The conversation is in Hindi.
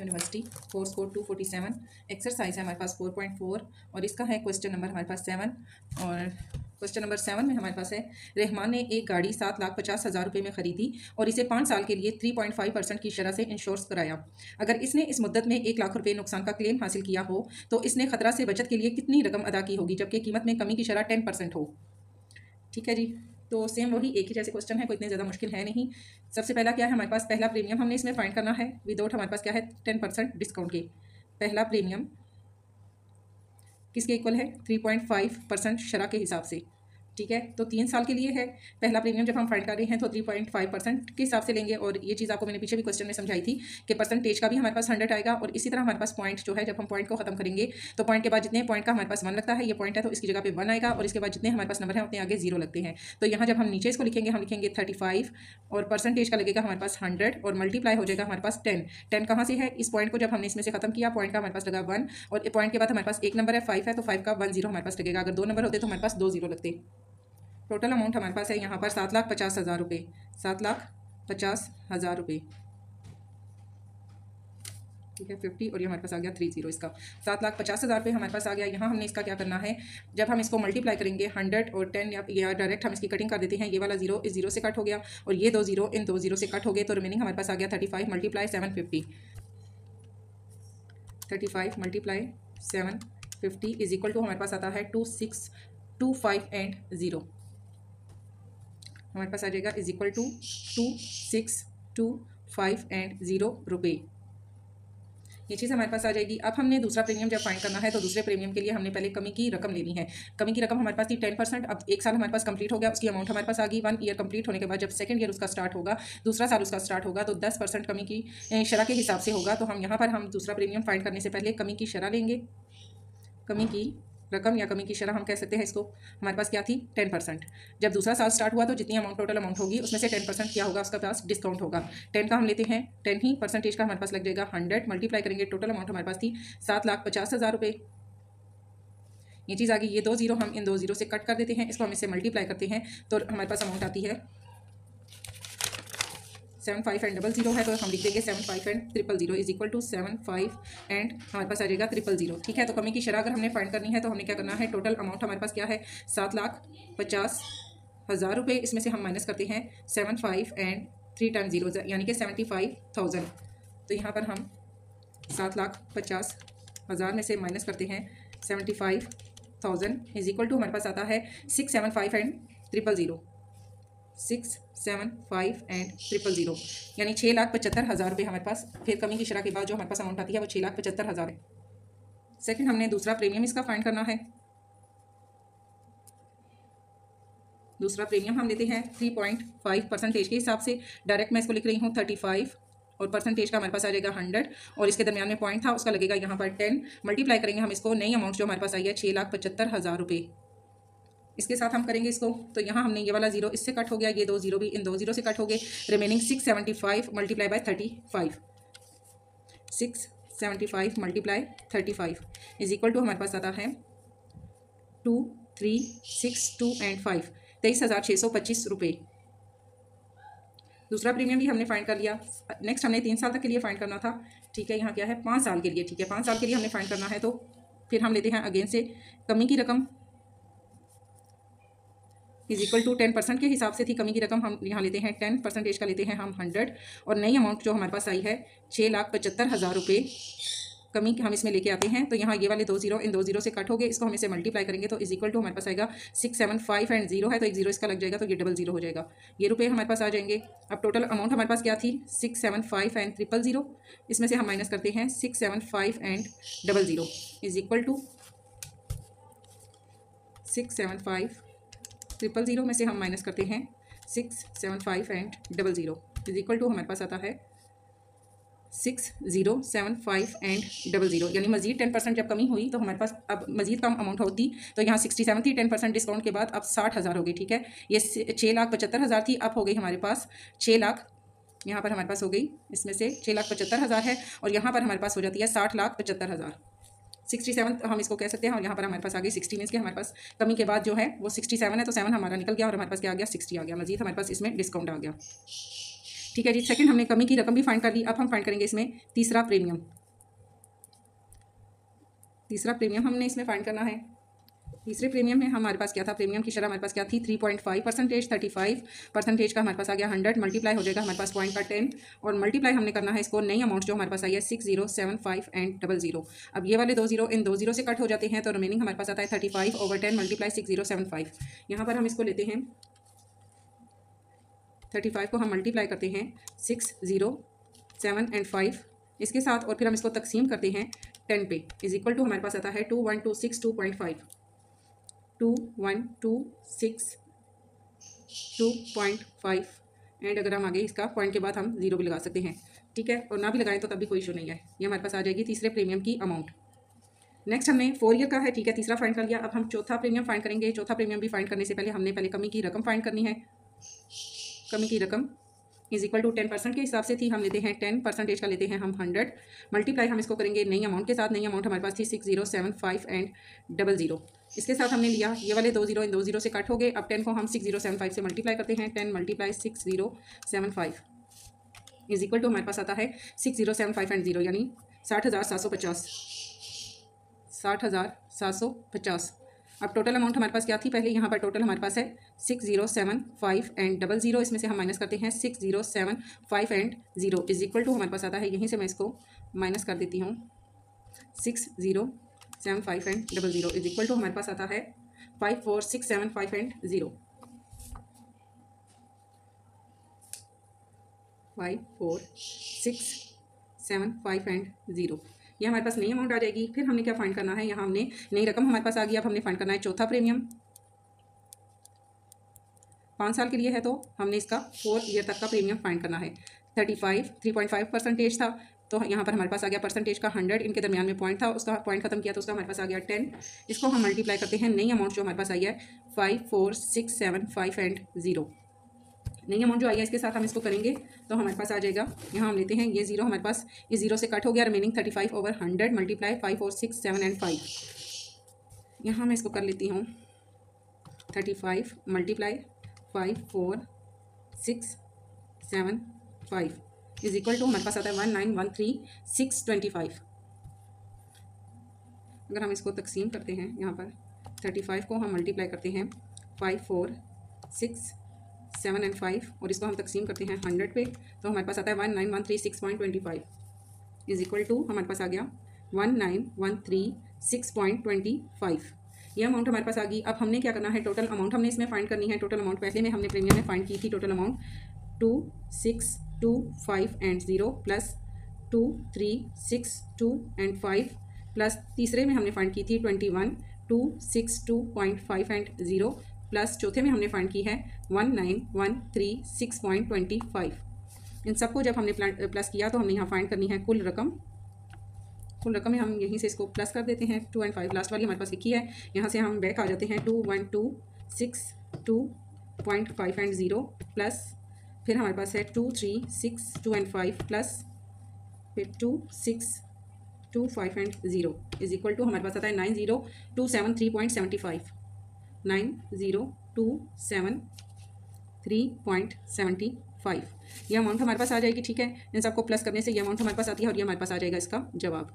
यूनिवर्सिटी, कोर्स कोड 247, एक्सरसाइज है हमारे पास 4.4 और इसका है क्वेश्चन नंबर हमारे पास 7। और क्वेश्चन नंबर 7 में हमारे पास है, रहमान ने एक गाड़ी 7,50,000 रुपये में ख़रीदी और इसे 5 साल के लिए 3.5% की शरह से इंश्योर कराया। अगर इसने इस मुद्दत में 1 लाख रुपये नुकसान का क्लेम हासिल किया हो तो इसने खतरा से बचत के लिए कितनी रकम अदा की होगी, जबकि कीमत में कमी की शरह 10% हो। ठीक है जी, तो सेम वही एक ही जैसे क्वेश्चन है, कोई इतने ज़्यादा मुश्किल है नहीं। सबसे पहला क्या है हमारे पास, पहला प्रीमियम हमने इसमें फाइंड करना है विदाउट हमारे पास क्या है 10% डिस्काउंट के। पहला प्रीमियम किसके इक्वल है 3.5% शरह के हिसाब से। ठीक है, तो 3 साल के लिए है पहला प्रीमियम जब हम फाइंड कर रहे हैं तो 3.5% के हिसाब से लेंगे। और ये चीज़ आपको मैंने पीछे भी क्वेश्चन में समझाई थी कि परसेंटेज का भी हमारे पास 100 आएगा। और इसी तरह हमारे पास पॉइंट जो है, जब हम पॉइंट को खत्म करेंगे तो पॉइंट के बाद जितने पॉइंट का हमारे पास 1 लगता है, ये पॉइंट है तो इसकी जगह पे 1 आएगा। और इसके बाद जितने हमारे पास नंबर है उतने आगे 0 लगते हैं। तो यहाँ जब हम नीचे इसको लिखेंगे, हम लिखेंगे 35 और परसेंटेज का लगेगा हमारे पास 100 और मल्टीप्लाई हो जाएगा हमारे पास 10 कहाँ से है, इस पॉइंट को जब हमने इसमें से खत्म किया, पॉइंट का हमारे पास लगा 1 और पॉइंट के बाद हमारे पास एक नंबर है 5 है तो 5 का 1 0 हमारे पास लगेगा। अगर 2 नंबर होते तो हमारे पास 2 0 लगते। टोटल अमाउंट हमारे पास है यहाँ पर 7,50,000 रुपये, 7,50,000 रुपये। ठीक है 50 और ये हमारे पास आ गया 30 इसका 7,50,000 रुपये हमारे पास आ गया। यहाँ हमने इसका क्या करना है, जब हम इसको मल्टीप्लाई करेंगे 100 और 10 या डायरेक्ट हम इसकी कटिंग कर देते हैं। ये वाला 0 इस 0 से कट हो गया और ये 2 0 इन 2 0 से कट हो गए, तो रिमेनिंग हमारे पास आ गया 35 multiply 750। 35 multiply 750 is equal to हमारे पास आता है 2625 एंड 0 हमारे पास आ जाएगा इज इक्वल टू 2625 एंड 0 रुपये। ये चीज़ हमारे पास आ जाएगी। अब हमने दूसरा प्रीमियम जब फाइंड करना है तो दूसरे प्रीमियम के लिए हमने पहले कमी की रकम लेनी है। कमी की रकम हमारे पास थी 10%। अब 1 साल हमारे पास कंप्लीट हो गया, उसकी अमाउंट हमारे पास आ गई। 1 ईयर कंप्लीट होने के बाद जब सेकंड ईयर उसका स्टार्ट होगा, दूसरा साल उसका स्टार्ट होगा, तो 10% कमी की शरह के हिसाब से होगा। तो हम यहाँ पर हम दूसरा प्रीमियम फाइंड करने से पहले कमी की शरह लेंगे। कमी की रकम या कमी की शरह हम कह सकते हैं इसको, हमारे पास क्या थी 10%। जब दूसरा साल स्टार्ट हुआ तो जितनी अमाउंट टोटल अमाउंट होगी उसमें से 10% क्या होगा, उसका पास डिस्काउंट होगा। 10 का हम लेते हैं 10 ही, परसेंटेज का हमारे पास लग जाएगा 100 मल्टीप्लाई करेंगे, टोटल अमाउंट हमारे पास थी 7,50,000 रुपये। ये चीज़ आ गई। ये 2 0 हम इन 2 0 से कट कर देते हैं, इसको हम इससे मल्टीप्लाई करते हैं तो हमारे पास अमाउंट आती है 75 एंड 00 है तो हम लिख देंगे 75 and 000 is equal to 75 and हमारे पास आ जाएगा 000। ठीक है, तो कमी की शरह अगर हमने फाइंड करनी है तो हमने क्या करना है, टोटल अमाउंट हमारे पास क्या है 7,50,000 रुपये। इसमें से हम माइनस करते हैं 75 एंड 3 टाइम 0 यानी कि 75,000। तो यहाँ पर हम 7,50,000 में से माइनस करते हैं 75,000 इज इक्वल टू हमारे पास आता है 675 एंड 000, 675 एंड 000 यानी 6,75,000 रुपये हमारे पास। फिर कमी की शरह के बाद जो हमारे पास अमाउंट आती है वो 6,75,000 है। सेकंड हमने दूसरा प्रीमियम इसका फाइंड करना है। दूसरा प्रीमियम हम लेते हैं 3.5 परसेंटेज के हिसाब से। डायरेक्ट मैं इसको लिख रही हूँ 35 और परसेंटेज का हमारे पास आ जाएगा 100 और इसके दरमियान में पॉइंट था उसका लगेगा यहाँ पर 10 मल्टीप्लाई करेंगे हम इसको, नई अमाउंट जो हमारे पास आई है 6,75,000 रुपये। इसके साथ हम करेंगे इसको, तो यहाँ हमने ये वाला 0 इससे कट हो गया, ये 2 0 भी इन 2 0 से कट हो गए, remaining 675 multiply by 35, 675 multiply 35 is equal to हमारे पास आता है 2 3 6 2 एंड 5 23,625 रुपये। दूसरा प्रीमियम भी हमने फाइंड कर लिया। नेक्स्ट हमने 3 साल तक के लिए फाइंड करना था। ठीक है, यहाँ क्या है 5 साल के लिए। ठीक है, 5 साल के लिए हमने फाइंड करना है तो फिर हम लेते हैं अगेन से कमी की रकम इज इक्वल टू 10% के हिसाब से थी कमी की रकम। हम यहाँ लेते हैं 10 परसेंटेज का लेते हैं हम 100 और नई अमाउंट जो हमारे पास आई है 6,75,000 रुपये। कमी हम इसमें लेके आते हैं तो यहाँ ये वाले 2 0 इन 2 0 से कट हो गए, इसको हम इसे मल्टीप्लाई करेंगे तो इज इक्वल टू हमारे पास आएगा 675 एंड 0 है तो एक 0 इसका लग जाएगा तो ये 00 हो जाएगा। ये रुपये हमारे पास आ जाएंगे। अब टोटल अमाउंट हमारे पास क्या थी 675 एंड 000, इसमें से हम माइनस करते हैं 675 एंड 00 इज इक्वल टू 675 000 में से हम माइनस करते हैं 675 एंड 00 इज इक्वल टू हमारे पास आता है 6075 एंड 00 यानी मजीद 10% जब कमी हुई तो हमारे पास अब मजीद कम अमाउंट होती तो यहाँ 67 थी, 10% डिस्काउंट के बाद अब 60,000 हो गई। ठीक है, ये 6,75,000 थी, अब हो गई हमारे पास 6 लाख। यहाँ पर हमारे पास हो गई, इसमें से 6,75,000 है और यहाँ पर हमारे पास हो जाती है 60,75,000। 67 हम इसको कह सकते हैं और यहाँ पर हमारे पास आ गई 60 मीन्स के हमारे पास कमी के बाद जो है वो 67 है तो 7 हमारा निकल गया और हमारे पास क्या आ गया 60 आ गया, मजीद हमारे पास इसमें डिस्काउंट आ गया। ठीक है जी। सेकंड हमने कमी की रकम भी फाइंड कर ली। अब हम फाइंड करेंगे इसमें तीसरा प्रीमियम। तीसरा प्रीमियम हमने इसमें फाइंड करना है। तीसरे प्रीमियम में हमारे पास क्या था, प्रीमियम की शरह हमारे पास क्या थी 3.5%, 35% का हमारे पास आ गया 100, मल्टीप्लाई हो जाएगा हमारे पास पॉइंट का 10 और मल्टीप्लाई हमने करना है इसको नई अमाउंट जो हमारे पास आई है 6075 एंड 00। अब ये वाले 2 जीरो इन 2 जीरो से कट हो जाते हैं तो रिमेनिंग हमारे पास आता है 35/10 मल्टीप्लाई 6075। यहाँ पर हम इसको लेते हैं 35 को हम मल्टीप्लाई करते हैं 6, 0, 7 एंड 5 इसके साथ और फिर हम इसको तकसीम करते हैं 10 पे इज इक्वल टू हमारे पास आता है 2126 2.5 एंड अगर हम आगे इसका पॉइंट के बाद हम जीरो भी लगा सकते हैं, ठीक है, और ना भी लगाएं तो तब भी कोई इशू नहीं है। ये हमारे पास आ जाएगी तीसरे प्रीमियम की अमाउंट। नेक्स्ट हमने 4 ईयर का है, ठीक है, तीसरा फाइंड कर लिया। अब हम चौथा प्रीमियम फाइंड करेंगे। चौथा प्रीमियम भी फाइंड करने से पहले हमने पहले कमी की रकम फाइंड करनी है। कमी की रकम इज इक्वल टू 10% के हिसाब से थी, हम लेते हैं 10% का लेते हैं हम 100, मल्टीप्लाई हम इसको करेंगे नई अमाउंट के साथ। नई अमाउंट हमारे पास थी 6075 एंड 00। इसके साथ हमने लिया ये वाले 2 जीरो इन 2 जीरो से कट हो गए। अब 10 को हम 6075 से मल्टीप्लाई करते हैं। 10 मल्टीप्लाई 6075 इज इक्वल टू हमारे पास आता है 6075 एंड 0 यानी 60,750। 60,750। अब टोटल अमाउंट हमारे पास क्या थी, पहले यहाँ पर टोटल हमारे पास है 6075 एंड 00। इसमें से हम माइनस करते हैं 6075 एंड 0 इज इक्वल टू हमारे पास आता है, यहीं से मैं इसको माइनस कर देती हूँ, 6075 एंड 00 इज इक्वल टू हमारे पास आता है 54675 एंड 0। 54675 एंड 0 ये हमारे पास नई अमाउंट आ जाएगी। फिर हमने क्या फाइंड करना है, यहाँ हमने नई रकम हमारे पास आ गई। अब हमने फाइंड करना है चौथा प्रीमियम। 5 साल के लिए है तो हमने इसका 4 ईयर तक का प्रीमियम फाइंड करना है। 3.5% था तो यहाँ पर हमारे पास आ गया परसेंटेज का 100, इनके दरमियान में पॉइंट था, उसका पॉइंट खत्म किया तो उसका हमारे पास आ गया 10। इसको हम मल्टीप्लाई करते हैं नई अमाउंट जो हमारे पास आई है 54675 एंड 0। नई अमाउंट जो आई है इसके साथ हम इसको करेंगे तो हमारे पास आ जाएगा, यहाँ हम लेते हैं ये जीरो हमारे पास इस जीरो से कट हो गया, रिमेनिंग 35/100 मल्टीप्लाई 5, 4, 6, 7 एंड 5। यहाँ मैं इसको कर लेती हूँ 35 मल्टीप्लाई 5, 4, 6, 7, 5 इज इक्वल टू हमारे पास आता है 1913625। अगर हम इसको तकसीम करते हैं, यहाँ पर 35 को हम मल्टीप्लाई करते हैं 5, 4, 6, 7 एंड 5 और इसको हम तकसीम करते हैं 100 पे तो हमारे पास आता है 19136.25 इज इक्वल टू हमारे पास आ गया 19136.25। ये अमाउंट हमारे पास आ गई। अब हमने क्या करना है, टोटल अमाउंट हमने इसमें फाइंड करनी है। टोटल अमाउंट पहले में हमने प्रीमियम में फाइंड की थी, total amount 2625 and 0 plus 2362 and 5 plus तीसरे में हमने फाइंड की थी 21262.5 एंड 0 प्लस चौथे में हमने फाइंड की है 19136.25। इन सबको जब हमने प्लस किया तो हमने यहाँ फाइंड करनी है कुल रकम। कुल रकम में हम यहीं से इसको प्लस कर देते हैं 2 एंड 5 लास्ट वाली हमारे पास लिखी है। यहाँ से हम बैक आ जाते हैं 21262.5 एंड 0 प्लस फिर हमारे पास है 2362 एंड 5 प्लस फिर 2625 एंड 0 इज इक्वल टू हमारे पास आता है 90273.75। 90273.75 ये अमाउंट हमारे पास आ जाएगी, ठीक है। इन सबको प्लस करने से ये अमाउंट हमारे पास आती है और ये हमारे पास आ जाएगा इसका जवाब।